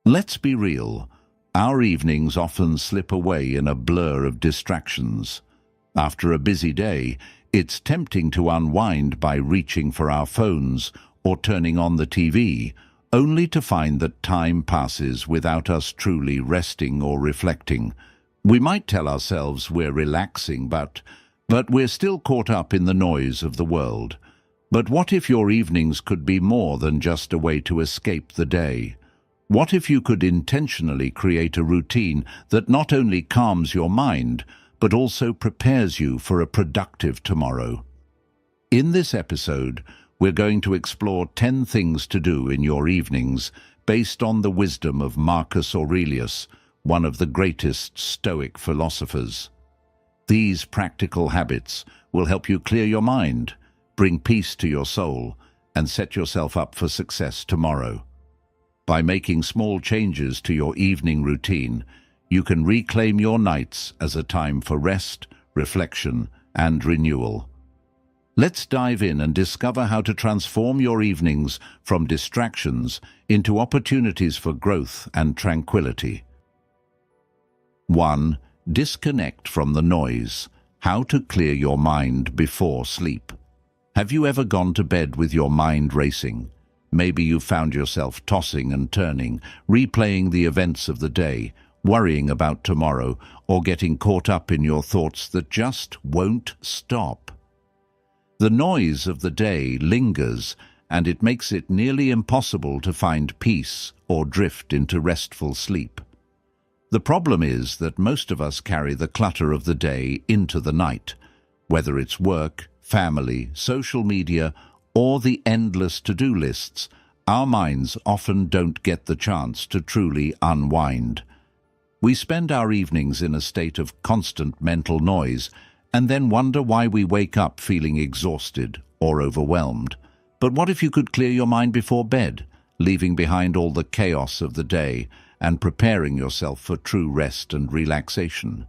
Let's be real. Our evenings often slip away in a blur of distractions. After a busy day, it's tempting to unwind by reaching for our phones or turning on the TV, only to find that time passes without us truly resting or reflecting. We might tell ourselves we're relaxing, but we're still caught up in the noise of the world. But what if your evenings could be more than just a way to escape the day? What if you could intentionally create a routine that not only calms your mind, but also prepares you for a productive tomorrow? In this episode, we're going to explore 10 things to do in your evenings based on the wisdom of Marcus Aurelius, one of the greatest Stoic philosophers. These practical habits will help you clear your mind, bring peace to your soul, and set yourself up for success tomorrow. By making small changes to your evening routine, you can reclaim your nights as a time for rest, reflection, and renewal. Let's dive in and discover how to transform your evenings from distractions into opportunities for growth and tranquility. 1. Disconnect from the noise. How to clear your mind before sleep. Have you ever gone to bed with your mind racing? Maybe you found yourself tossing and turning, replaying the events of the day, worrying about tomorrow, or getting caught up in your thoughts that just won't stop. The noise of the day lingers, and it makes it nearly impossible to find peace or drift into restful sleep. The problem is that most of us carry the clutter of the day into the night, whether it's work, family, social media, or the endless to-do lists. Our minds often don't get the chance to truly unwind. We spend our evenings in a state of constant mental noise and then wonder why we wake up feeling exhausted or overwhelmed. But what if you could clear your mind before bed, leaving behind all the chaos of the day and preparing yourself for true rest and relaxation?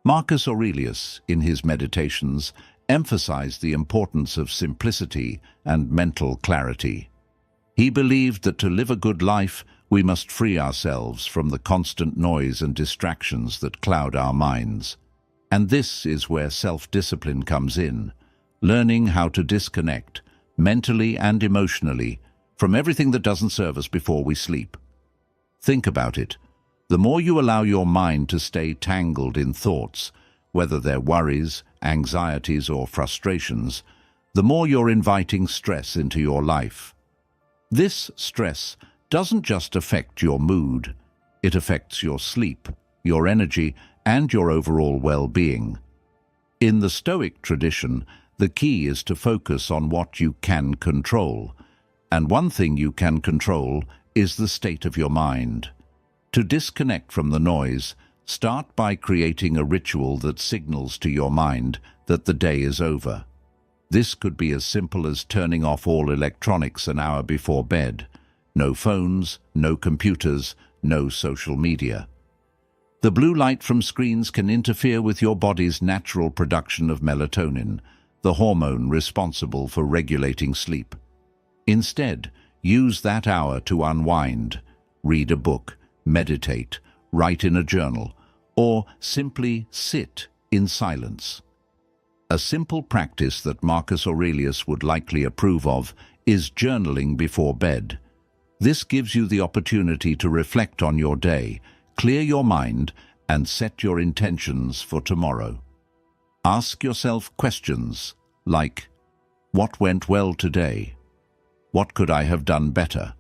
Marcus Aurelius, in his Meditations, emphasized the importance of simplicity and mental clarity. He believed that to live a good life, we must free ourselves from the constant noise and distractions that cloud our minds. And this is where self-discipline comes in, learning how to disconnect, mentally and emotionally, from everything that doesn't serve us before we sleep. Think about it. The more you allow your mind to stay tangled in thoughts, whether they're worries, anxieties, or frustrations, the more you're inviting stress into your life. This stress doesn't just affect your mood, it affects your sleep, your energy, and your overall well-being. In the Stoic tradition, the key is to focus on what you can control, and one thing you can control is the state of your mind. To disconnect from the noise, start by creating a ritual that signals to your mind that the day is over. This could be as simple as turning off all electronics an hour before bed. No phones, no computers, no social media. The blue light from screens can interfere with your body's natural production of melatonin, the hormone responsible for regulating sleep. Instead, use that hour to unwind, read a book, meditate, write in a journal, or simply sit in silence. A simple practice that Marcus Aurelius would likely approve of is journaling before bed. This gives you the opportunity to reflect on your day, clear your mind, and set your intentions for tomorrow. Ask yourself questions like, what went well today? What could I have done better?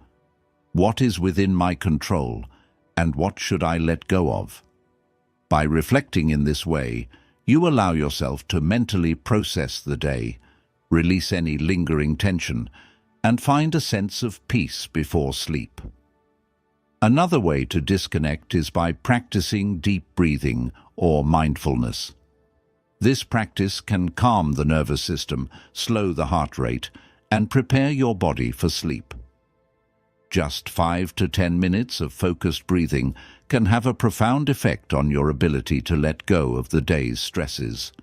What is within my control? And what should I let go of? By reflecting in this way, you allow yourself to mentally process the day, release any lingering tension, and find a sense of peace before sleep. Another way to disconnect is by practicing deep breathing or mindfulness. This practice can calm the nervous system, slow the heart rate, and prepare your body for sleep. Just 5 to 10 minutes of focused breathing can have a profound effect on your ability to let go of the day's stresses.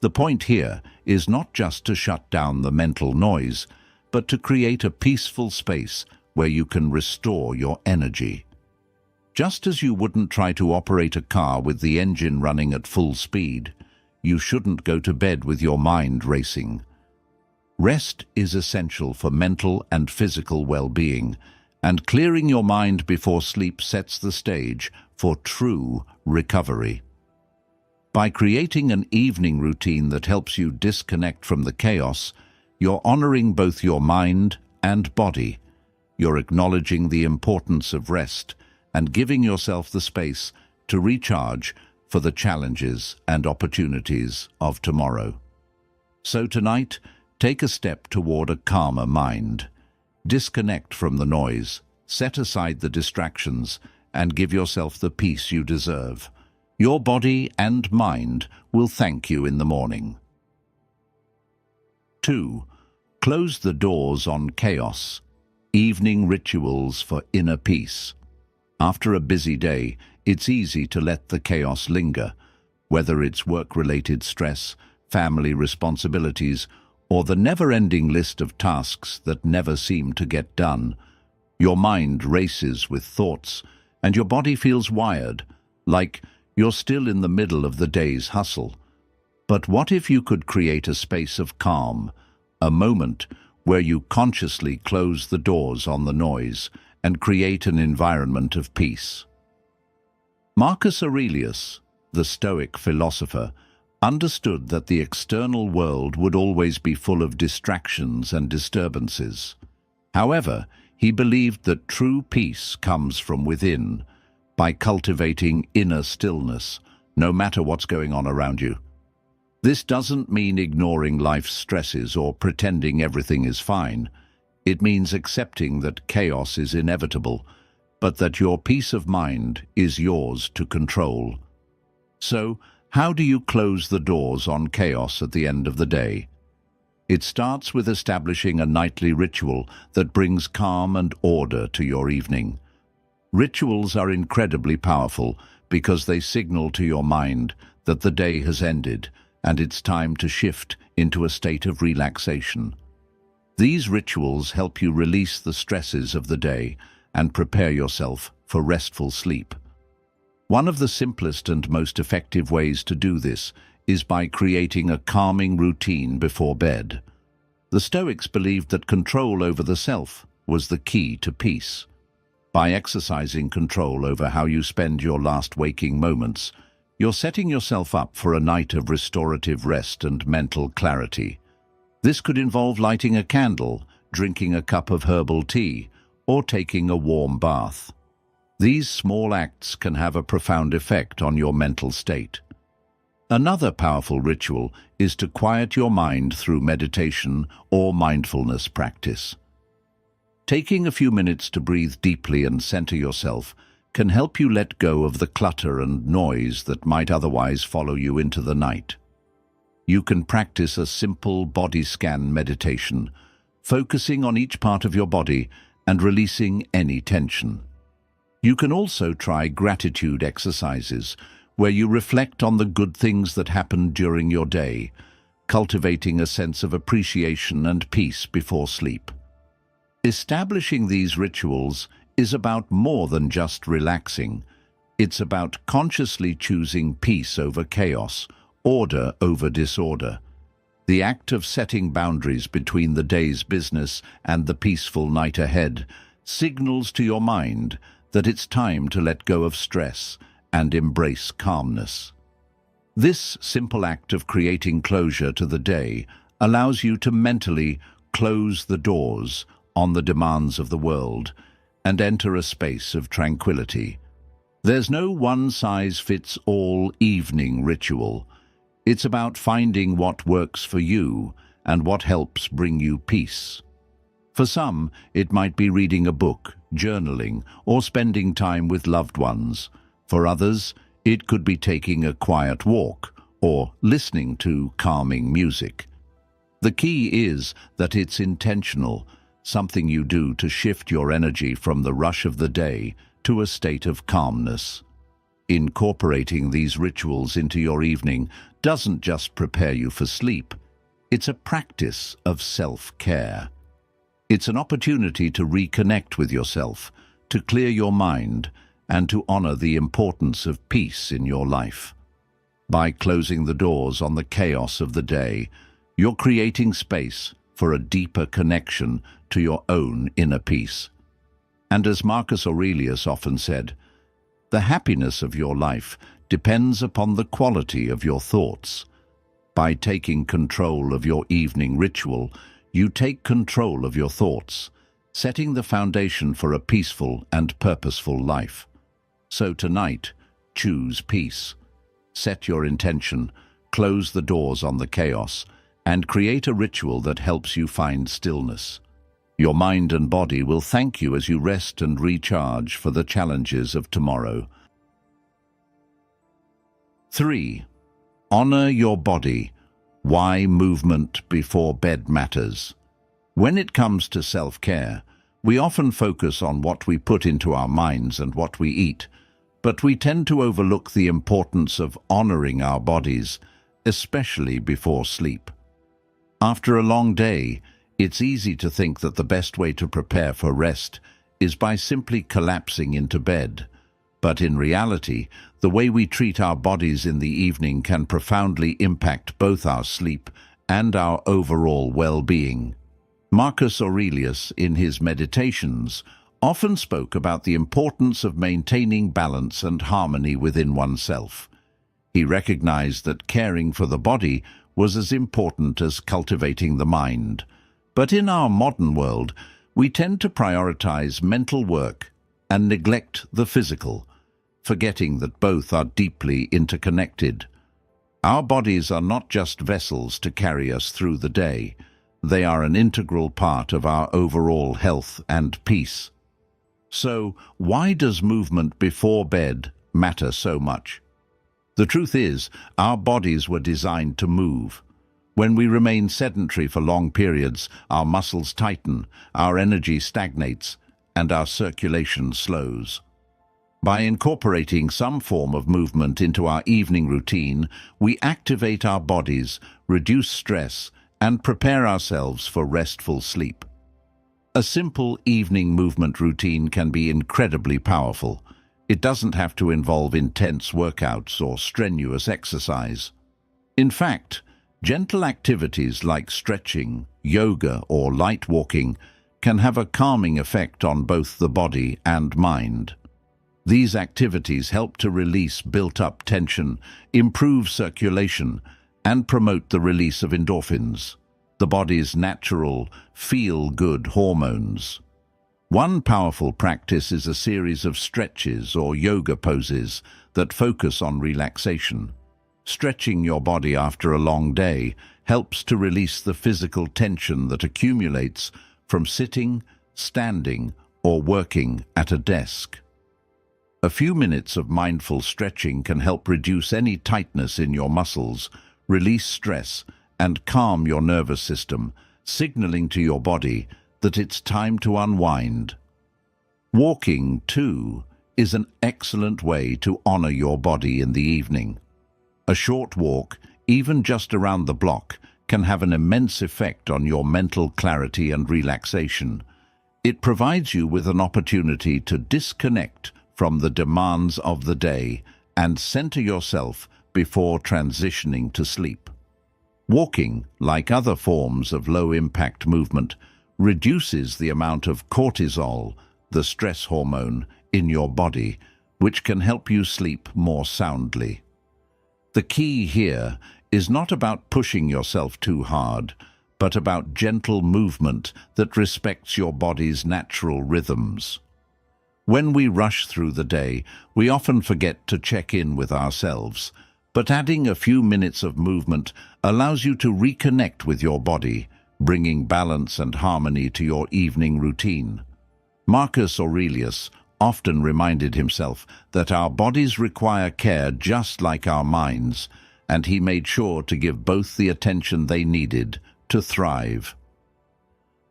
The point here is not just to shut down the mental noise, but to create a peaceful space where you can restore your energy. Just as you wouldn't try to operate a car with the engine running at full speed, you shouldn't go to bed with your mind racing. Rest is essential for mental and physical well-being, and clearing your mind before sleep sets the stage for true recovery. By creating an evening routine that helps you disconnect from the chaos, you're honoring both your mind and body. You're acknowledging the importance of rest and giving yourself the space to recharge for the challenges and opportunities of tomorrow. So tonight, take a step toward a calmer mind. Disconnect from the noise, set aside the distractions, and give yourself the peace you deserve. Your body and mind will thank you in the morning. 2. Close the doors on chaos. Evening rituals for inner peace. After a busy day, it's easy to let the chaos linger, whether it's work-related stress, family responsibilities, or the never-ending list of tasks that never seem to get done. Your mind races with thoughts, and your body feels wired, like you're still in the middle of the day's hustle. But what if you could create a space of calm, a moment where you consciously close the doors on the noise and create an environment of peace? Marcus Aurelius, the Stoic philosopher, understood that the external world would always be full of distractions and disturbances. However, he believed that true peace comes from within, by cultivating inner stillness, no matter what's going on around you. This doesn't mean ignoring life's stresses or pretending everything is fine. It means accepting that chaos is inevitable, but that your peace of mind is yours to control. So, how do you close the doors on chaos at the end of the day? It starts with establishing a nightly ritual that brings calm and order to your evening. Rituals are incredibly powerful because they signal to your mind that the day has ended and it's time to shift into a state of relaxation. These rituals help you release the stresses of the day and prepare yourself for restful sleep. One of the simplest and most effective ways to do this is by creating a calming routine before bed. The Stoics believed that control over the self was the key to peace. By exercising control over how you spend your last waking moments, you're setting yourself up for a night of restorative rest and mental clarity. This could involve lighting a candle, drinking a cup of herbal tea, or taking a warm bath. These small acts can have a profound effect on your mental state. Another powerful ritual is to quiet your mind through meditation or mindfulness practice. Taking a few minutes to breathe deeply and center yourself can help you let go of the clutter and noise that might otherwise follow you into the night. You can practice a simple body scan meditation, focusing on each part of your body and releasing any tension. You can also try gratitude exercises, where you reflect on the good things that happened during your day, cultivating a sense of appreciation and peace before sleep. Establishing these rituals is about more than just relaxing. It's about consciously choosing peace over chaos, order over disorder. The act of setting boundaries between the day's business and the peaceful night ahead signals to your mind that it's time to let go of stress and embrace calmness. This simple act of creating closure to the day allows you to mentally close the doors on the demands of the world and enter a space of tranquility. There's no one-size-fits-all evening ritual. It's about finding what works for you and what helps bring you peace. For some, it might be reading a book, journaling, or spending time with loved ones. For others, it could be taking a quiet walk or listening to calming music. The key is that it's intentional, something you do to shift your energy from the rush of the day to a state of calmness. Incorporating these rituals into your evening doesn't just prepare you for sleep. It's a practice of self-care. It's an opportunity to reconnect with yourself, to clear your mind, and to honor the importance of peace in your life. By closing the doors on the chaos of the day, you're creating space for a deeper connection to your own inner peace. And as Marcus Aurelius often said, the happiness of your life depends upon the quality of your thoughts. By taking control of your evening ritual, you take control of your thoughts, setting the foundation for a peaceful and purposeful life. So tonight, choose peace. Set your intention, close the doors on the chaos, and create a ritual that helps you find stillness. Your mind and body will thank you as you rest and recharge for the challenges of tomorrow. 3. Honor your body. Why movement before bed matters. When it comes to self-care, we often focus on what we put into our minds and what we eat, but we tend to overlook the importance of honoring our bodies, especially before sleep. After a long day, it's easy to think that the best way to prepare for rest is by simply collapsing into bed. But in reality, the way we treat our bodies in the evening can profoundly impact both our sleep and our overall well-being. Marcus Aurelius, in his Meditations, often spoke about the importance of maintaining balance and harmony within oneself. He recognized that caring for the body was as important as cultivating the mind. But in our modern world, we tend to prioritize mental work and neglect the physical, forgetting that both are deeply interconnected. Our bodies are not just vessels to carry us through the day. They are an integral part of our overall health and peace. So, why does movement before bed matter so much? The truth is, our bodies were designed to move. When we remain sedentary for long periods, our muscles tighten, our energy stagnates, and our circulation slows. By incorporating some form of movement into our evening routine, we activate our bodies, reduce stress, and prepare ourselves for restful sleep. A simple evening movement routine can be incredibly powerful. It doesn't have to involve intense workouts or strenuous exercise. In fact, gentle activities like stretching, yoga, or light walking can have a calming effect on both the body and mind. These activities help to release built-up tension, improve circulation, and promote the release of endorphins, the body's natural feel-good hormones. One powerful practice is a series of stretches or yoga poses that focus on relaxation. Stretching your body after a long day helps to release the physical tension that accumulates from sitting, standing, or working at a desk. A few minutes of mindful stretching can help reduce any tightness in your muscles, release stress, and calm your nervous system, signaling to your body that it's time to unwind. Walking, too, is an excellent way to honor your body in the evening. A short walk, even just around the block, can have an immense effect on your mental clarity and relaxation. It provides you with an opportunity to disconnect from the demands of the day and center yourself before transitioning to sleep. Walking, like other forms of low-impact movement, reduces the amount of cortisol, the stress hormone, in your body, which can help you sleep more soundly. The key here is not about pushing yourself too hard, but about gentle movement that respects your body's natural rhythms. When we rush through the day, we often forget to check in with ourselves, but adding a few minutes of movement allows you to reconnect with your body, bringing balance and harmony to your evening routine. Marcus Aurelius often reminded himself that our bodies require care just like our minds, and he made sure to give both the attention they needed to thrive.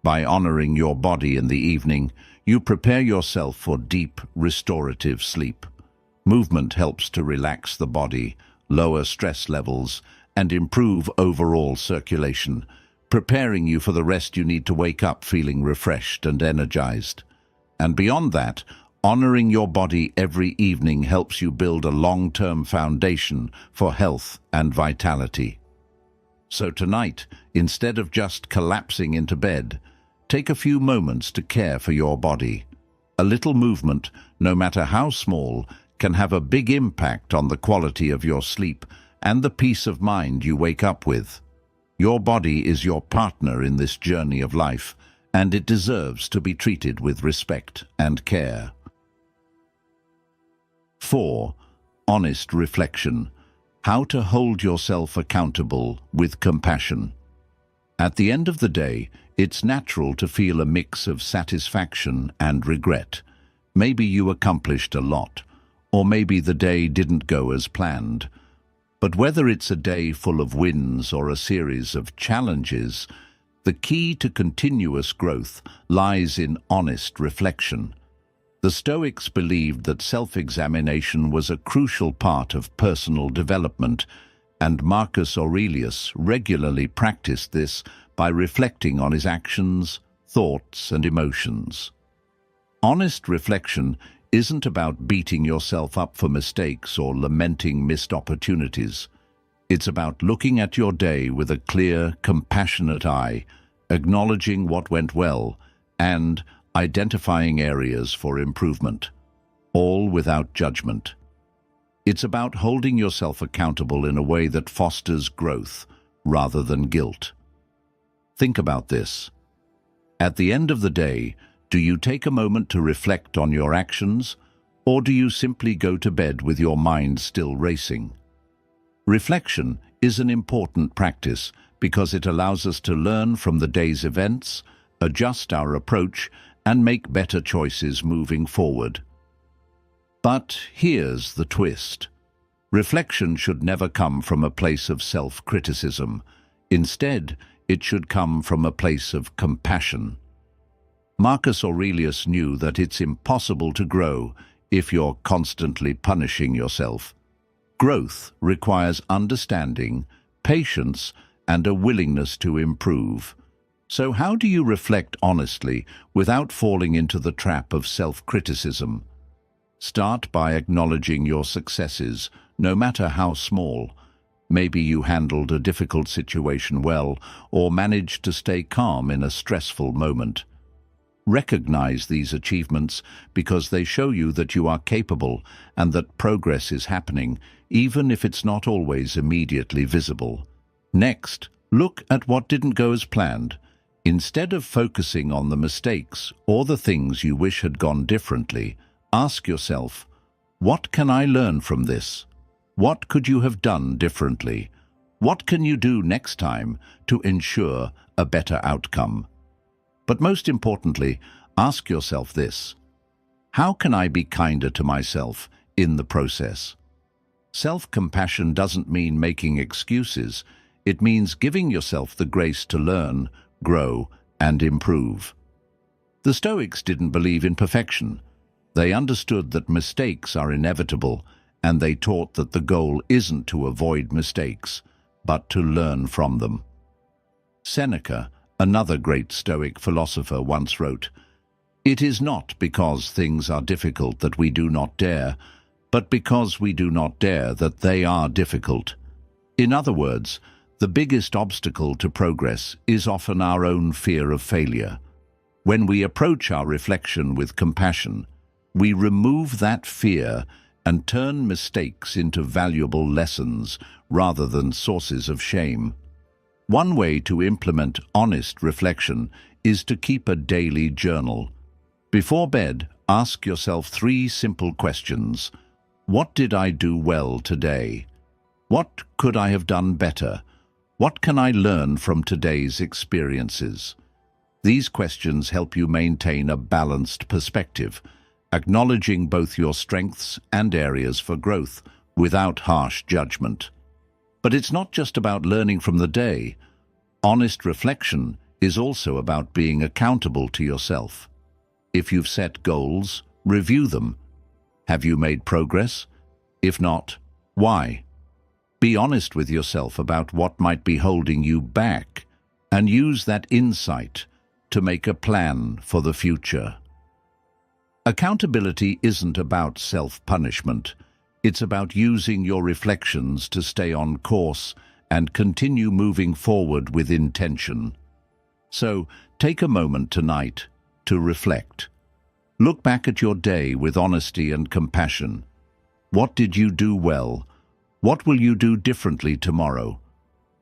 By honoring your body in the evening, you prepare yourself for deep, restorative sleep. Movement helps to relax the body, lower stress levels, and improve overall circulation, preparing you for the rest you need to wake up feeling refreshed and energized. And beyond that, Honoring your body every evening helps you build a long-term foundation for health and vitality. So tonight, instead of just collapsing into bed, take a few moments to care for your body. A little movement, no matter how small, can have a big impact on the quality of your sleep and the peace of mind you wake up with. Your body is your partner in this journey of life, and it deserves to be treated with respect and care. 4. Honest reflection. How to hold yourself accountable with compassion. At the end of the day, it's natural to feel a mix of satisfaction and regret. Maybe you accomplished a lot, or maybe the day didn't go as planned. But whether it's a day full of wins or a series of challenges, the key to continuous growth lies in honest reflection. The Stoics believed that self-examination was a crucial part of personal development, and Marcus Aurelius regularly practiced this by reflecting on his actions, thoughts, and emotions. Honest reflection isn't about beating yourself up for mistakes or lamenting missed opportunities. It's about looking at your day with a clear, compassionate eye, acknowledging what went well, and identifying areas for improvement, all without judgment. It's about holding yourself accountable in a way that fosters growth rather than guilt. Think about this. At the end of the day, do you take a moment to reflect on your actions, or do you simply go to bed with your mind still racing? Reflection is an important practice because it allows us to learn from the day's events, adjust our approach, and make better choices moving forward. But here's the twist. Reflection should never come from a place of self-criticism. Instead, it should come from a place of compassion. Marcus Aurelius knew that it's impossible to grow if you're constantly punishing yourself. Growth requires understanding, patience, and a willingness to improve. So how do you reflect honestly without falling into the trap of self-criticism? Start by acknowledging your successes, no matter how small. Maybe you handled a difficult situation well, or managed to stay calm in a stressful moment. Recognize these achievements because they show you that you are capable and that progress is happening, even if it's not always immediately visible. Next, look at what didn't go as planned. Instead of focusing on the mistakes or the things you wish had gone differently, ask yourself, what can I learn from this? What could you have done differently? What can you do next time to ensure a better outcome? But most importantly, ask yourself this: how can I be kinder to myself in the process? Self-compassion doesn't mean making excuses. It means giving yourself the grace to learn, grow, and improve. The Stoics didn't believe in perfection. They understood that mistakes are inevitable, and they taught that the goal isn't to avoid mistakes, but to learn from them. Seneca, another great Stoic philosopher, once wrote, "It is not because things are difficult that we do not dare, but because we do not dare that they are difficult." In other words, the biggest obstacle to progress is often our own fear of failure. When we approach our reflection with compassion, we remove that fear and turn mistakes into valuable lessons rather than sources of shame. One way to implement honest reflection is to keep a daily journal. Before bed, ask yourself 3 simple questions. What did I do well today? What could I have done better? What can I learn from today's experiences? These questions help you maintain a balanced perspective, acknowledging both your strengths and areas for growth without harsh judgment. But it's not just about learning from the day. Honest reflection is also about being accountable to yourself. If you've set goals, review them. Have you made progress? If not, why? Be honest with yourself about what might be holding you back, and use that insight to make a plan for the future. Accountability isn't about self-punishment. It's about using your reflections to stay on course and continue moving forward with intention. So, take a moment tonight to reflect. Look back at your day with honesty and compassion. What did you do well? What will you do differently tomorrow?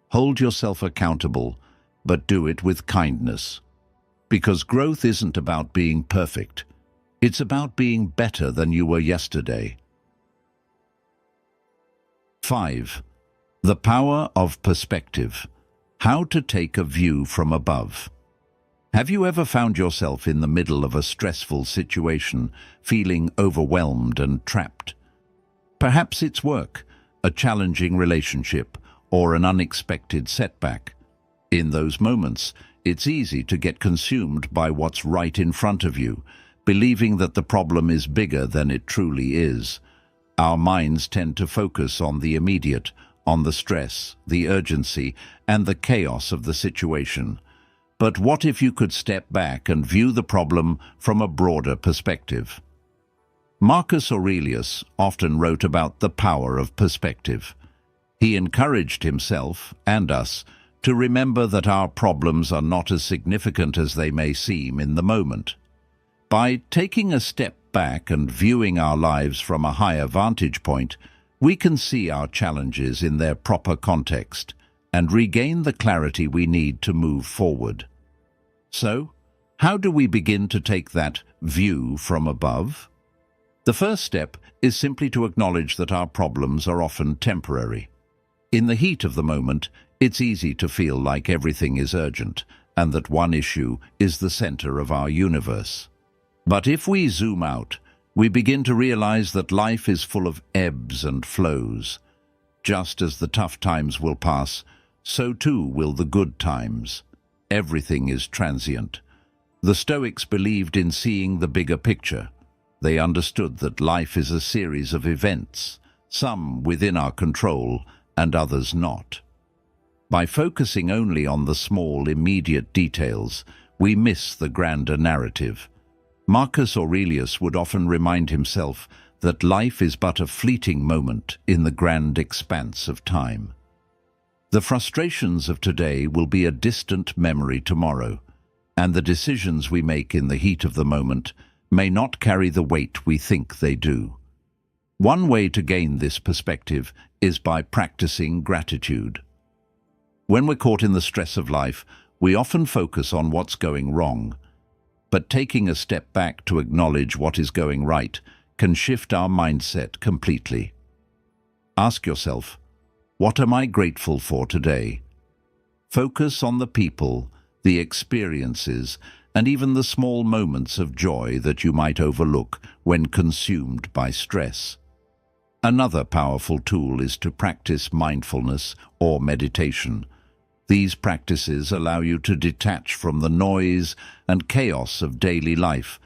Hold yourself accountable, but do it with kindness. Because growth isn't about being perfect. It's about being better than you were yesterday. 5. The power of perspective. How to take a view from above. Have you ever found yourself in the middle of a stressful situation, feeling overwhelmed and trapped? Perhaps it's work, a challenging relationship, or an unexpected setback. In those moments, it's easy to get consumed by what's right in front of you, believing that the problem is bigger than it truly is. Our minds tend to focus on the immediate, on the stress, the urgency, and the chaos of the situation. But what if you could step back and view the problem from a broader perspective? Marcus Aurelius often wrote about the power of perspective. He encouraged himself and us to remember that our problems are not as significant as they may seem in the moment. By taking a step back and viewing our lives from a higher vantage point, we can see our challenges in their proper context and regain the clarity we need to move forward. So, how do we begin to take that view from above? The first step is simply to acknowledge that our problems are often temporary. In the heat of the moment, it's easy to feel like everything is urgent and that one issue is the center of our universe. But if we zoom out, we begin to realize that life is full of ebbs and flows. Just as the tough times will pass, so too will the good times. Everything is transient. The Stoics believed in seeing the bigger picture. They understood that life is a series of events, some within our control and others not. By focusing only on the small, immediate details, we miss the grander narrative. Marcus Aurelius would often remind himself that life is but a fleeting moment in the grand expanse of time. The frustrations of today will be a distant memory tomorrow, and the decisions we make in the heat of the moment may not carry the weight we think they do. One way to gain this perspective is by practicing gratitude. When we're caught in the stress of life, we often focus on what's going wrong. But taking a step back to acknowledge what is going right can shift our mindset completely. Ask yourself, what am I grateful for today? Focus on the people, the experiences, and even the small moments of joy that you might overlook when consumed by stress. Another powerful tool is to practice mindfulness or meditation. These practices allow you to detach from the noise and chaos of daily life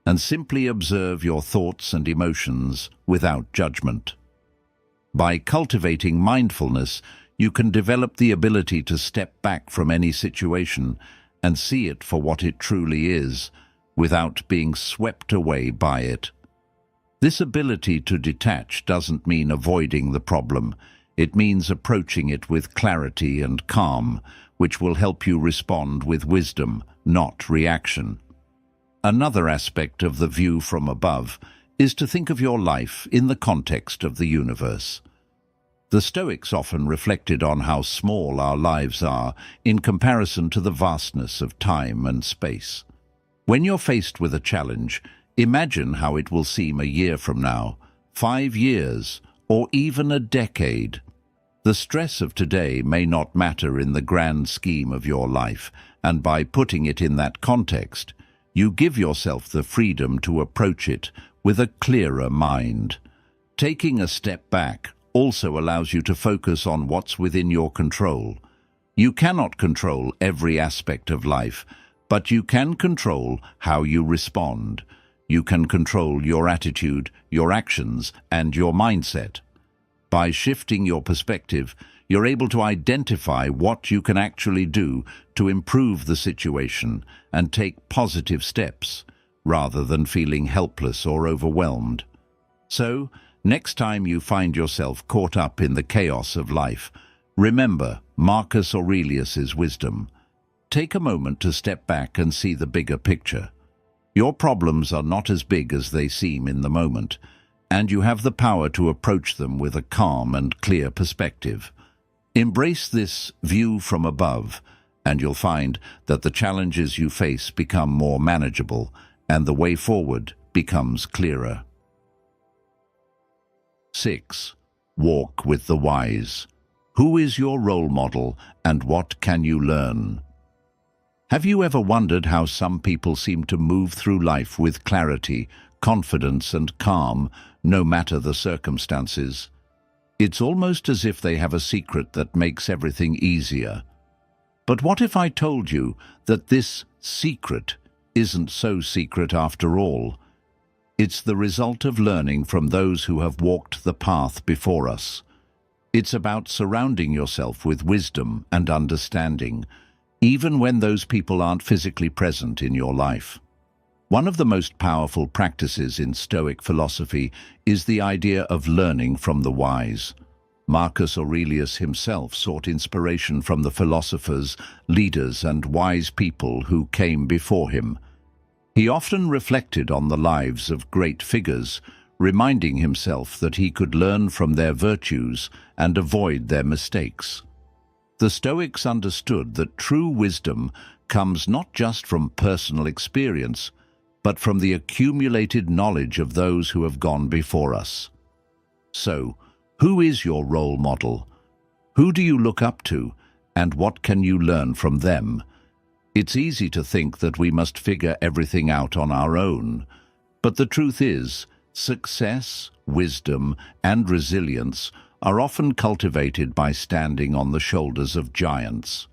and simply observe your thoughts and emotions without judgment. By cultivating mindfulness, you can develop the ability to step back from any situation and see it for what it truly is, without being swept away by it. This ability to detach doesn't mean avoiding the problem. It means approaching it with clarity and calm, which will help you respond with wisdom, not reaction. Another aspect of the view from above is to think of your life in the context of the universe. The Stoics often reflected on how small our lives are in comparison to the vastness of time and space. When you're faced with a challenge, imagine how it will seem a year from now, 5 years, or even a decade. The stress of today may not matter in the grand scheme of your life, and by putting it in that context, you give yourself the freedom to approach it with a clearer mind. Taking a step back also allows you to focus on what's within your control. You cannot control every aspect of life, but you can control how you respond. You can control your attitude, your actions, and your mindset. By shifting your perspective, you're able to identify what you can actually do to improve the situation and take positive steps, rather than feeling helpless or overwhelmed. So, next time you find yourself caught up in the chaos of life, remember Marcus Aurelius's wisdom. Take a moment to step back and see the bigger picture. Your problems are not as big as they seem in the moment, and you have the power to approach them with a calm and clear perspective. Embrace this view from above, and you'll find that the challenges you face become more manageable and the way forward becomes clearer. 6. Walk with the wise. Who is your role model and what can you learn? Have you ever wondered how some people seem to move through life with clarity, confidence and calm, no matter the circumstances? It's almost as if they have a secret that makes everything easier. But what if I told you that this secret isn't so secret after all? It's the result of learning from those who have walked the path before us. It's about surrounding yourself with wisdom and understanding, even when those people aren't physically present in your life. One of the most powerful practices in Stoic philosophy is the idea of learning from the wise. Marcus Aurelius himself sought inspiration from the philosophers, leaders, and wise people who came before him. He often reflected on the lives of great figures, reminding himself that he could learn from their virtues and avoid their mistakes. The Stoics understood that true wisdom comes not just from personal experience, but from the accumulated knowledge of those who have gone before us. So, who is your role model? Who do you look up to, and what can you learn from them? It's easy to think that we must figure everything out on our own, but the truth is, success, wisdom, and resilience are often cultivated by standing on the shoulders of giants.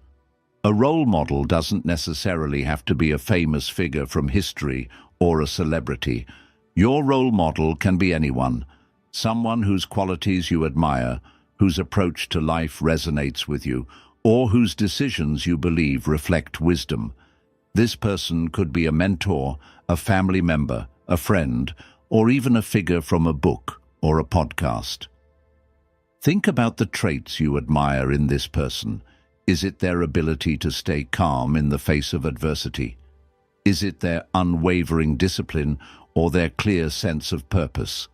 A role model doesn't necessarily have to be a famous figure from history or a celebrity. Your role model can be anyone, someone whose qualities you admire, whose approach to life resonates with you, or whose decisions you believe reflect wisdom. This person could be a mentor, a family member, a friend, or even a figure from a book or a podcast. Think about the traits you admire in this person. Is it their ability to stay calm in the face of adversity? Is it their unwavering discipline or their clear sense of purpose?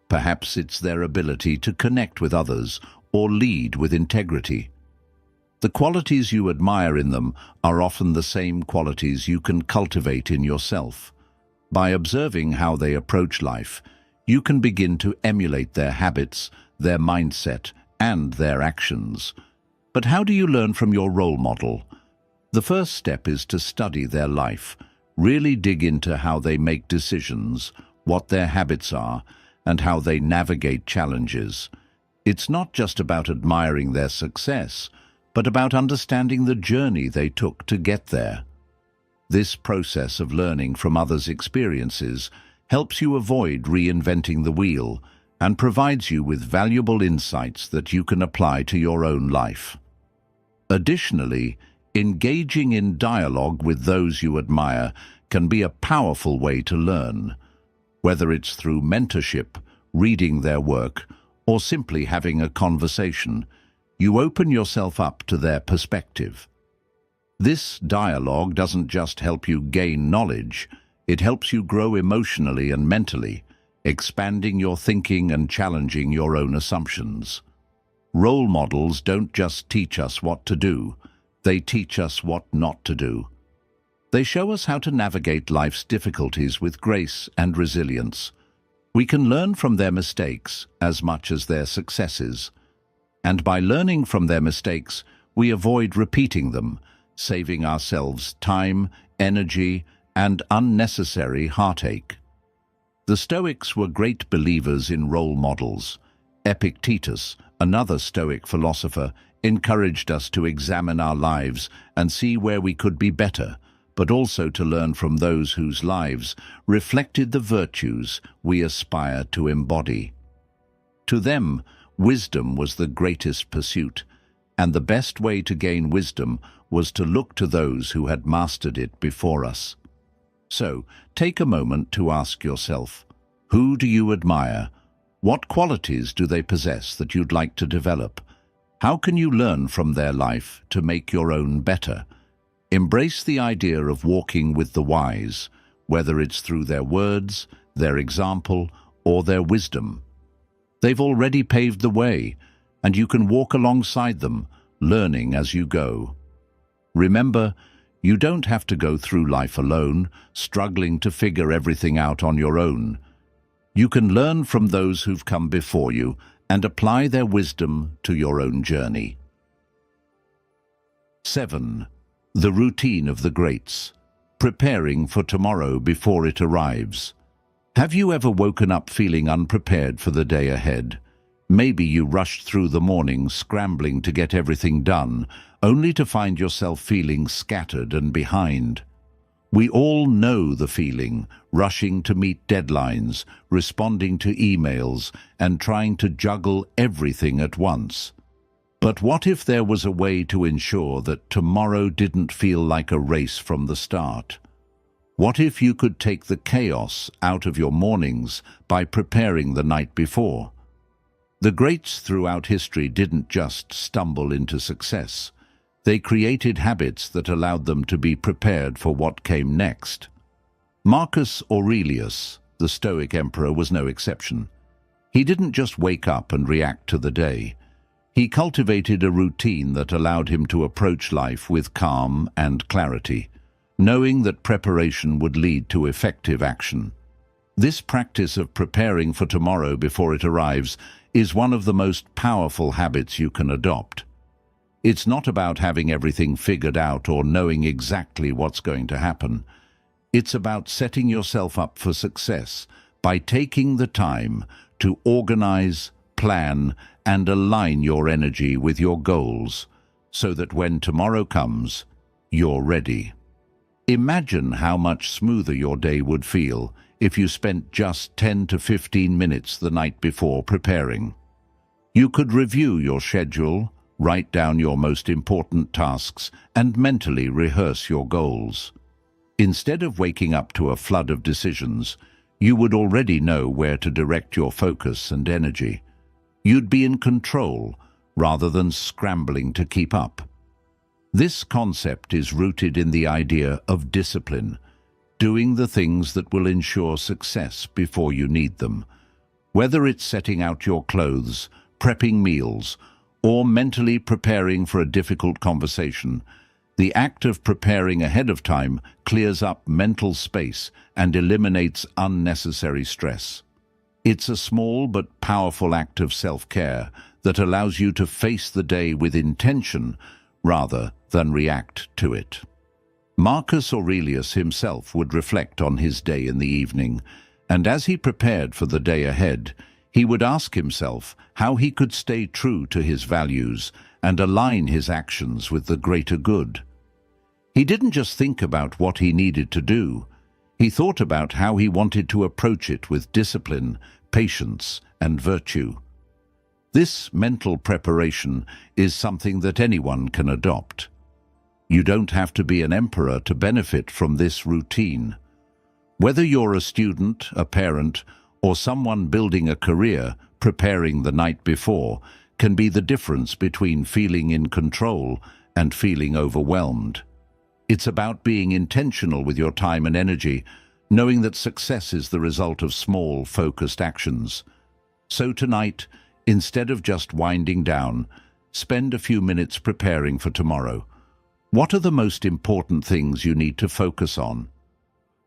Perhaps it's their ability to connect with others or lead with integrity. The qualities you admire in them are often the same qualities you can cultivate in yourself. By observing how they approach life, you can begin to emulate their habits, their mindset, and their actions. But how do you learn from your role model? The first step is to study their life, really dig into how they make decisions, what their habits are, and how they navigate challenges. It's not just about admiring their success, but about understanding the journey they took to get there. This process of learning from others' experiences helps you avoid reinventing the wheel and provides you with valuable insights that you can apply to your own life. Additionally, engaging in dialogue with those you admire can be a powerful way to learn. Whether it's through mentorship, reading their work, or simply having a conversation, you open yourself up to their perspective. This dialogue doesn't just help you gain knowledge, it helps you grow emotionally and mentally, expanding your thinking and challenging your own assumptions. Role models don't just teach us what to do, they teach us what not to do. They show us how to navigate life's difficulties with grace and resilience. We can learn from their mistakes as much as their successes. And by learning from their mistakes, we avoid repeating them, saving ourselves time, energy, and unnecessary heartache. The Stoics were great believers in role models. Epictetus, another Stoic philosopher, encouraged us to examine our lives and see where we could be better, but also to learn from those whose lives reflected the virtues we aspire to embody. To them, wisdom was the greatest pursuit, and the best way to gain wisdom was to look to those who had mastered it before us. So, take a moment to ask yourself, who do you admire? What qualities do they possess that you'd like to develop? How can you learn from their life to make your own better? Embrace the idea of walking with the wise, whether it's through their words, their example, or their wisdom. They've already paved the way, and you can walk alongside them, learning as you go. Remember, you don't have to go through life alone, struggling to figure everything out on your own. You can learn from those who've come before you and apply their wisdom to your own journey. 7. The routine of the greats. Preparing for tomorrow before it arrives. Have you ever woken up feeling unprepared for the day ahead? Maybe you rushed through the morning scrambling to get everything done, only to find yourself feeling scattered and behind. We all know the feeling, rushing to meet deadlines, responding to emails, and trying to juggle everything at once. But what if there was a way to ensure that tomorrow didn't feel like a race from the start? What if you could take the chaos out of your mornings by preparing the night before? The greats throughout history didn't just stumble into success. They created habits that allowed them to be prepared for what came next. Marcus Aurelius, the Stoic emperor, was no exception. He didn't just wake up and react to the day. He cultivated a routine that allowed him to approach life with calm and clarity, knowing that preparation would lead to effective action. This practice of preparing for tomorrow before it arrives is one of the most powerful habits you can adopt. It's not about having everything figured out or knowing exactly what's going to happen. It's about setting yourself up for success by taking the time to organize, plan, and align your energy with your goals so that when tomorrow comes, you're ready. Imagine how much smoother your day would feel if you spent just 10 to 15 minutes the night before preparing. You could review your schedule, write down your most important tasks, and mentally rehearse your goals. Instead of waking up to a flood of decisions, you would already know where to direct your focus and energy. You'd be in control rather than scrambling to keep up. This concept is rooted in the idea of discipline, doing the things that will ensure success before you need them. Whether it's setting out your clothes, prepping meals, or mentally preparing for a difficult conversation, the act of preparing ahead of time clears up mental space and eliminates unnecessary stress. It's a small but powerful act of self-care that allows you to face the day with intention rather than react to it. Marcus Aurelius himself would reflect on his day in the evening, and as he prepared for the day ahead, he would ask himself how he could stay true to his values and align his actions with the greater good. He didn't just think about what he needed to do. He thought about how he wanted to approach it with discipline, patience, and virtue. This mental preparation is something that anyone can adopt. You don't have to be an emperor to benefit from this routine. Whether you're a student, a parent, or someone building a career, preparing the night before can be the difference between feeling in control and feeling overwhelmed. It's about being intentional with your time and energy, knowing that success is the result of small, focused actions. So tonight, instead of just winding down, spend a few minutes preparing for tomorrow. What are the most important things you need to focus on?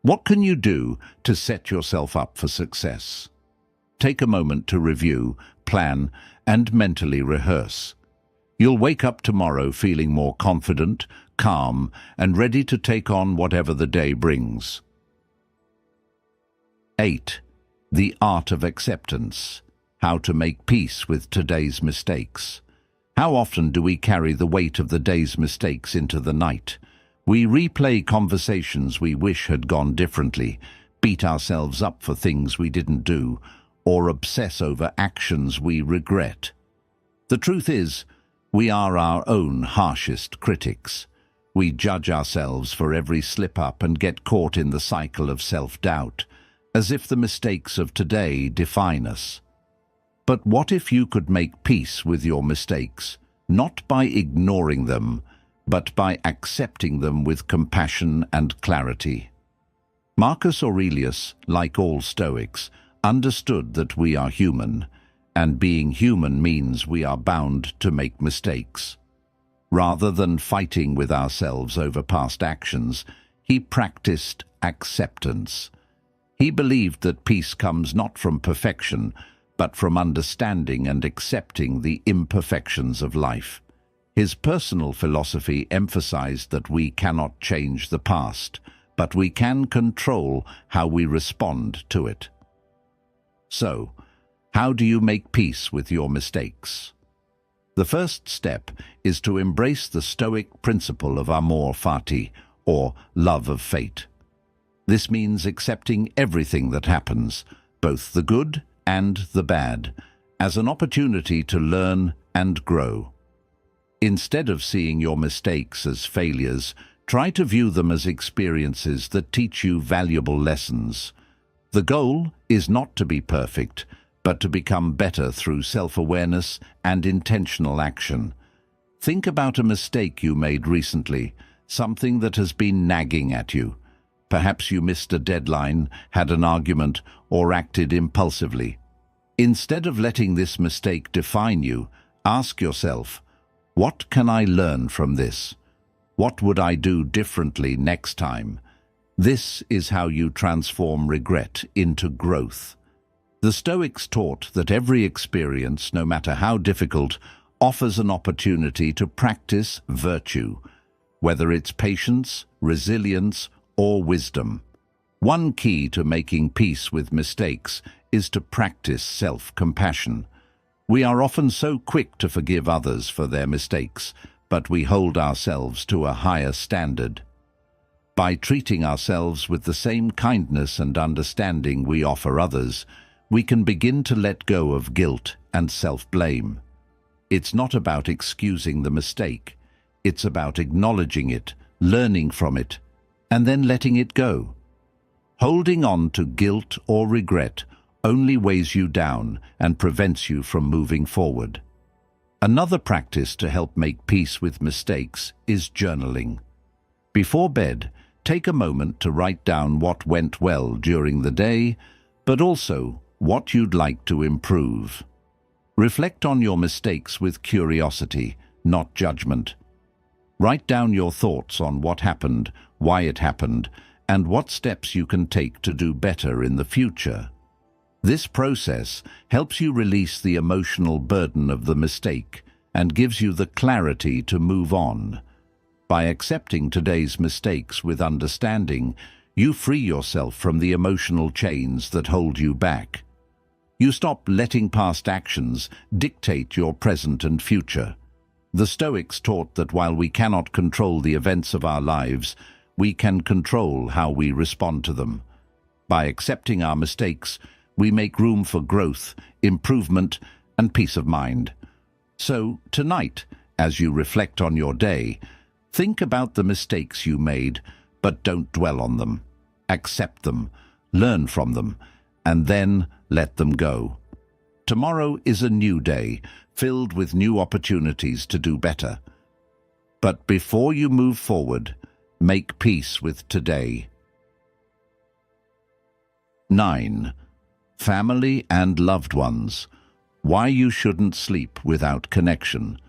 What can you do to set yourself up for success? Take a moment to review, plan, and mentally rehearse. You'll wake up tomorrow feeling more confident, calm, and ready to take on whatever the day brings. 8. The art of acceptance. How to make peace with today's mistakes. How often do we carry the weight of the day's mistakes into the night? We replay conversations we wish had gone differently, beat ourselves up for things we didn't do, or obsess over actions we regret. The truth is, we are our own harshest critics. We judge ourselves for every slip-up and get caught in the cycle of self-doubt, as if the mistakes of today define us. But what if you could make peace with your mistakes, not by ignoring them, but by accepting them with compassion and clarity? Marcus Aurelius, like all Stoics, understood that we are human, and being human means we are bound to make mistakes. Rather than fighting with ourselves over past actions, he practiced acceptance. He believed that peace comes not from perfection, but from understanding and accepting the imperfections of life. His personal philosophy emphasized that we cannot change the past, but we can control how we respond to it. So, how do you make peace with your mistakes? The first step is to embrace the Stoic principle of amor fati, or love of fate. This means accepting everything that happens, both the good and the bad, as an opportunity to learn and grow. Instead of seeing your mistakes as failures, try to view them as experiences that teach you valuable lessons. The goal is not to be perfect, but to become better through self-awareness and intentional action. Think about a mistake you made recently, something that has been nagging at you. Perhaps you missed a deadline, had an argument, or acted impulsively. Instead of letting this mistake define you, ask yourself, what can I learn from this? What would I do differently next time? This is how you transform regret into growth. The Stoics taught that every experience, no matter how difficult, offers an opportunity to practice virtue, whether it's patience, resilience, or wisdom. One key to making peace with mistakes is to practice self-compassion. We are often so quick to forgive others for their mistakes, but we hold ourselves to a higher standard. By treating ourselves with the same kindness and understanding we offer others, we can begin to let go of guilt and self-blame. It's not about excusing the mistake. It's about acknowledging it, learning from it, and then letting it go. Holding on to guilt or regret only weighs you down and prevents you from moving forward. Another practice to help make peace with mistakes is journaling. Before bed, take a moment to write down what went well during the day, but also what you'd like to improve. Reflect on your mistakes with curiosity, not judgment. Write down your thoughts on what happened, why it happened, and what steps you can take to do better in the future. This process helps you release the emotional burden of the mistake and gives you the clarity to move on. By accepting today's mistakes with understanding, you free yourself from the emotional chains that hold you back. You stop letting past actions dictate your present and future. The Stoics taught that while we cannot control the events of our lives, we can control how we respond to them. By accepting our mistakes, we make room for growth, improvement, and peace of mind. So, tonight, as you reflect on your day, think about the mistakes you made, but don't dwell on them. Accept them, learn from them, and then let them go. Tomorrow is a new day, filled with new opportunities to do better. But before you move forward, make peace with today. 9. Family and loved ones. Why you shouldn't sleep without connection.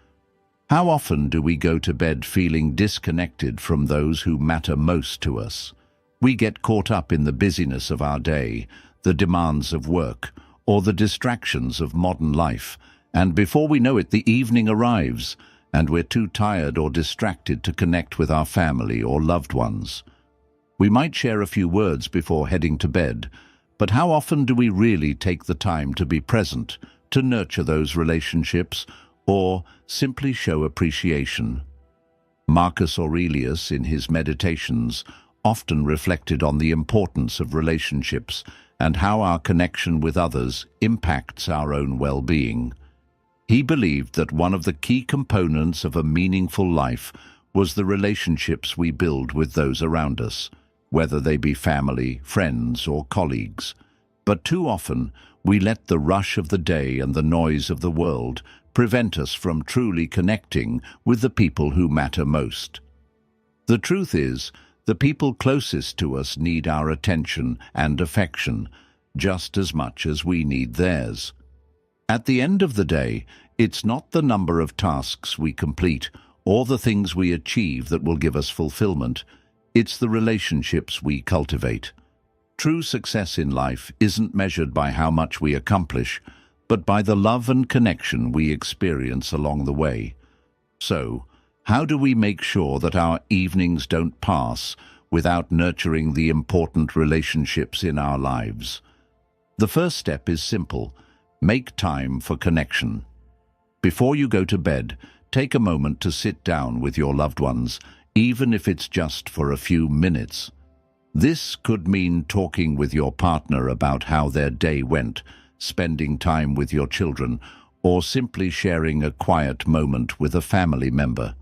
How often do we go to bed feeling disconnected from those who matter most to us? We get caught up in the busyness of our day, the demands of work, or the distractions of modern life, and before we know it, the evening arrives, and we're too tired or distracted to connect with our family or loved ones. We might share a few words before heading to bed, but how often do we really take the time to be present, to nurture those relationships, or simply show appreciation? Marcus Aurelius, in his Meditations, often reflected on the importance of relationships and how our connection with others impacts our own well-being. He believed that one of the key components of a meaningful life was the relationships we build with those around us, whether they be family, friends, or colleagues. But too often, we let the rush of the day and the noise of the world prevent us from truly connecting with the people who matter most. The truth is, the people closest to us need our attention and affection just as much as we need theirs. At the end of the day, it's not the number of tasks we complete or the things we achieve that will give us fulfillment. It's the relationships we cultivate. True success in life isn't measured by how much we accomplish, but by the love and connection we experience along the way. So, how do we make sure that our evenings don't pass without nurturing the important relationships in our lives? The first step is simple. Make time for connection. Before you go to bed, take a moment to sit down with your loved ones, even if it's just for a few minutes. This could mean talking with your partner about how their day went, spending time with your children, or simply sharing a quiet moment with a family member.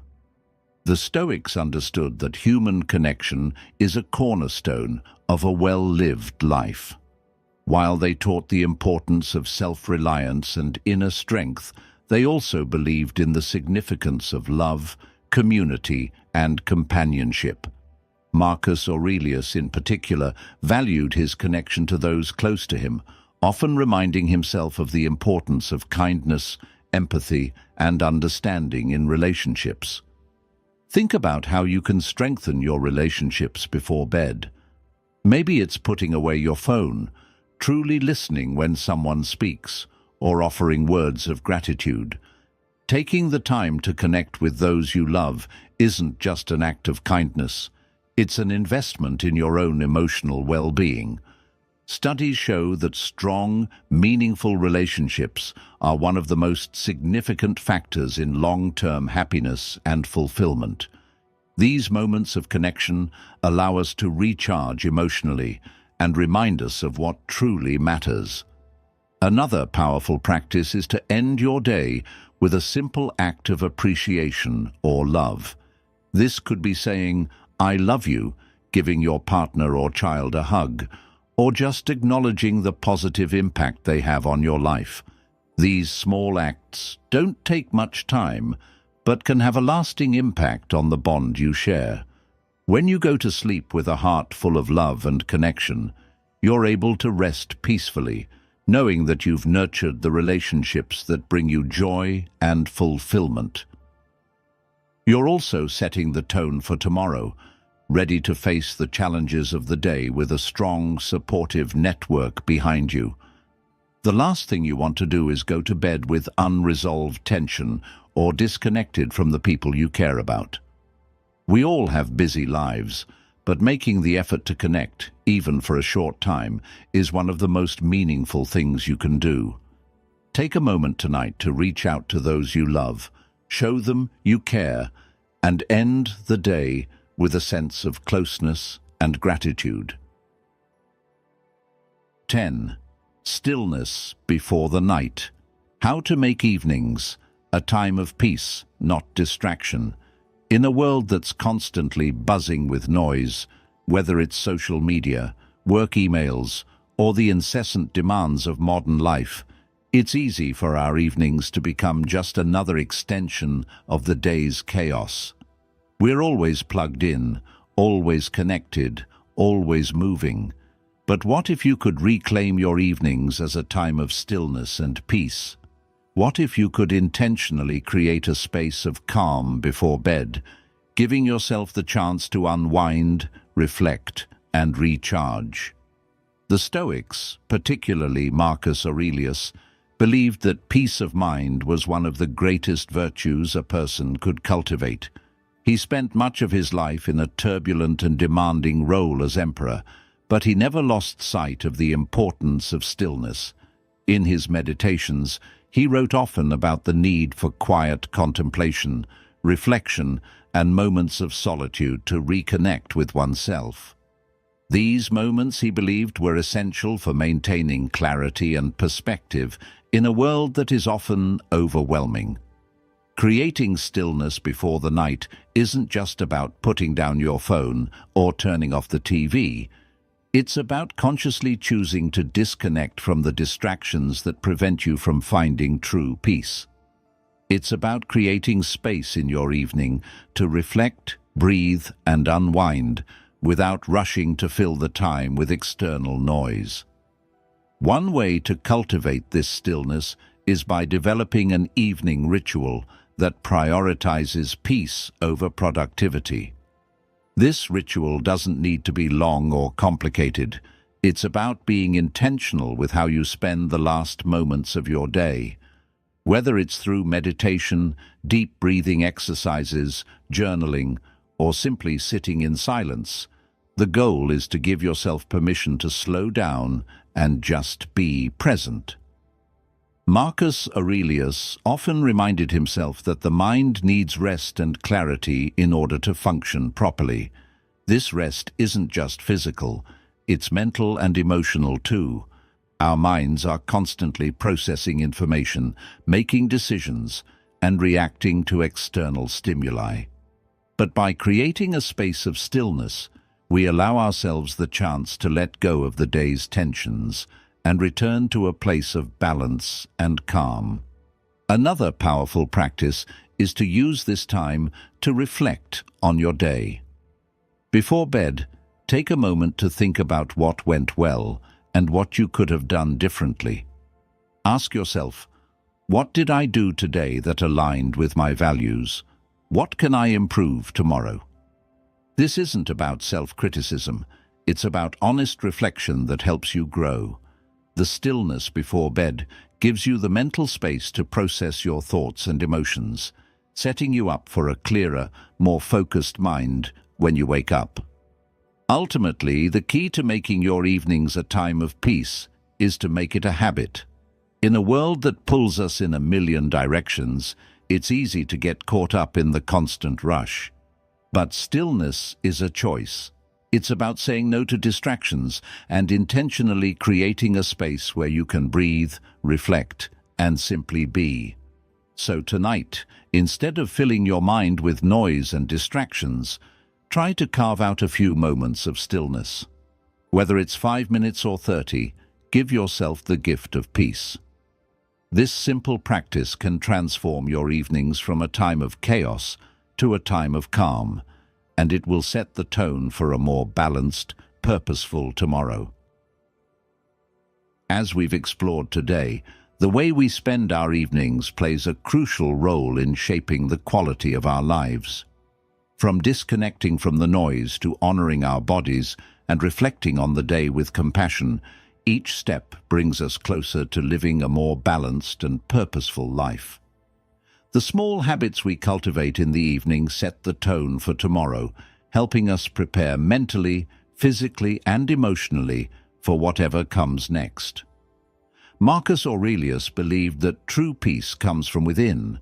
The Stoics understood that human connection is a cornerstone of a well-lived life. While they taught the importance of self-reliance and inner strength, they also believed in the significance of love, community, and companionship. Marcus Aurelius, in particular, valued his connection to those close to him, often reminding himself of the importance of kindness, empathy, and understanding in relationships. Think about how you can strengthen your relationships before bed. Maybe it's putting away your phone, truly listening when someone speaks, or offering words of gratitude. Taking the time to connect with those you love isn't just an act of kindness. It's an investment in your own emotional well-being. Studies show that strong, meaningful relationships are one of the most significant factors in long-term happiness and fulfillment. These moments of connection allow us to recharge emotionally and remind us of what truly matters. Another powerful practice is to end your day with a simple act of appreciation or love. This could be saying, "I love you," giving your partner or child a hug, or just acknowledging the positive impact they have on your life. These small acts don't take much time, but can have a lasting impact on the bond you share. When you go to sleep with a heart full of love and connection, you're able to rest peacefully, knowing that you've nurtured the relationships that bring you joy and fulfillment. You're also setting the tone for tomorrow, ready to face the challenges of the day with a strong, supportive network behind you. The last thing you want to do is go to bed with unresolved tension or disconnected from the people you care about. We all have busy lives, but making the effort to connect, even for a short time, is one of the most meaningful things you can do. Take a moment tonight to reach out to those you love, show them you care, and end the day with a sense of closeness and gratitude. 10. Stillness before the night. How to make evenings a time of peace, not distraction. In a world that's constantly buzzing with noise, whether it's social media, work emails, or the incessant demands of modern life, it's easy for our evenings to become just another extension of the day's chaos. We're always plugged in, always connected, always moving. But what if you could reclaim your evenings as a time of stillness and peace? What if you could intentionally create a space of calm before bed, giving yourself the chance to unwind, reflect, and recharge? The Stoics, particularly Marcus Aurelius, believed that peace of mind was one of the greatest virtues a person could cultivate. He spent much of his life in a turbulent and demanding role as emperor, but he never lost sight of the importance of stillness. In his meditations, he wrote often about the need for quiet contemplation, reflection, and moments of solitude to reconnect with oneself. These moments, he believed, were essential for maintaining clarity and perspective in a world that is often overwhelming. Creating stillness before the night isn't just about putting down your phone or turning off the TV. It's about consciously choosing to disconnect from the distractions that prevent you from finding true peace. It's about creating space in your evening to reflect, breathe, and unwind without rushing to fill the time with external noise. One way to cultivate this stillness is by developing an evening ritual that prioritizes peace over productivity. This ritual doesn't need to be long or complicated. It's about being intentional with how you spend the last moments of your day. Whether it's through meditation, deep breathing exercises, journaling, or simply sitting in silence, the goal is to give yourself permission to slow down and just be present. Marcus Aurelius often reminded himself that the mind needs rest and clarity in order to function properly. This rest isn't just physical, it's mental and emotional too. Our minds are constantly processing information, making decisions, and reacting to external stimuli. But by creating a space of stillness, we allow ourselves the chance to let go of the day's tensions and return to a place of balance and calm. Another powerful practice is to use this time to reflect on your day. Before bed, take a moment to think about what went well and what you could have done differently. Ask yourself, what did I do today that aligned with my values? What can I improve tomorrow? This isn't about self-criticism. It's about honest reflection that helps you grow. The stillness before bed gives you the mental space to process your thoughts and emotions, setting you up for a clearer, more focused mind when you wake up. Ultimately, the key to making your evenings a time of peace is to make it a habit. In a world that pulls us in a million directions, it's easy to get caught up in the constant rush. But stillness is a choice. It's about saying no to distractions and intentionally creating a space where you can breathe, reflect, and simply be. So tonight, instead of filling your mind with noise and distractions, try to carve out a few moments of stillness. Whether it's 5 minutes or 30, give yourself the gift of peace. This simple practice can transform your evenings from a time of chaos to a time of calm, and it will set the tone for a more balanced, purposeful tomorrow. As we've explored today, the way we spend our evenings plays a crucial role in shaping the quality of our lives. From disconnecting from the noise to honoring our bodies and reflecting on the day with compassion, each step brings us closer to living a more balanced and purposeful life. The small habits we cultivate in the evening set the tone for tomorrow, helping us prepare mentally, physically, and emotionally for whatever comes next. Marcus Aurelius believed that true peace comes from within,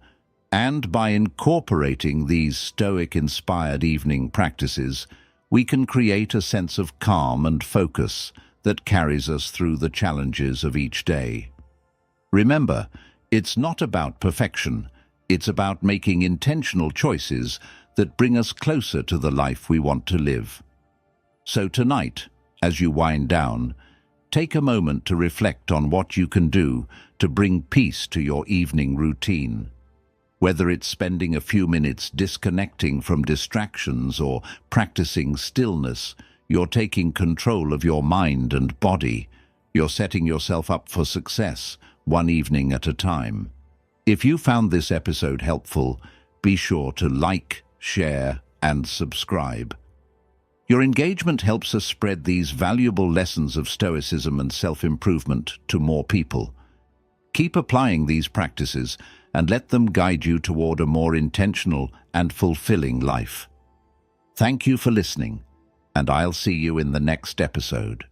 and by incorporating these Stoic-inspired evening practices, we can create a sense of calm and focus that carries us through the challenges of each day. Remember, it's not about perfection. It's about making intentional choices that bring us closer to the life we want to live. So tonight, as you wind down, take a moment to reflect on what you can do to bring peace to your evening routine. Whether it's spending a few minutes disconnecting from distractions or practicing stillness, you're taking control of your mind and body. You're setting yourself up for success, one evening at a time. If you found this episode helpful, be sure to like, share, and subscribe. Your engagement helps us spread these valuable lessons of Stoicism and self-improvement to more people. Keep applying these practices and let them guide you toward a more intentional and fulfilling life. Thank you for listening, and I'll see you in the next episode.